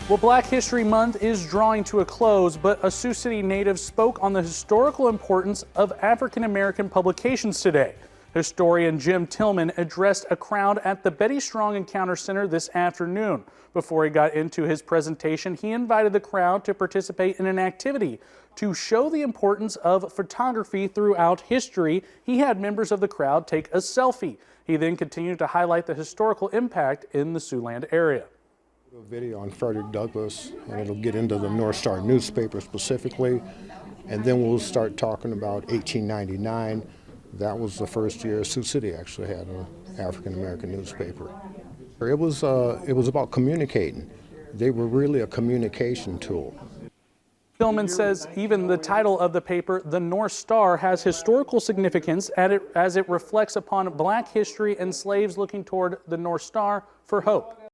Well, Black History Month is drawing to a close, but a Sioux City native spoke on the historical importance of African American publications today. Historian Jim Tillman addressed a crowd at the Betty Strong Encounter Center this afternoon. Before he got into his presentation, he invited the crowd to participate in an activity to show the importance of photography throughout history. He had members of the crowd take a selfie. He then continued to highlight the historical impact in the Siouxland area. A video on Frederick Douglass, and it'll get into the North Star newspaper specifically, and then we'll start talking about 1899. That was the first year Sioux City actually had an African American newspaper. It was about communicating. They were really a communication tool. Tillman says even the title of the paper, The North Star, has historical significance as it reflects upon Black history and slaves looking toward the North Star for hope.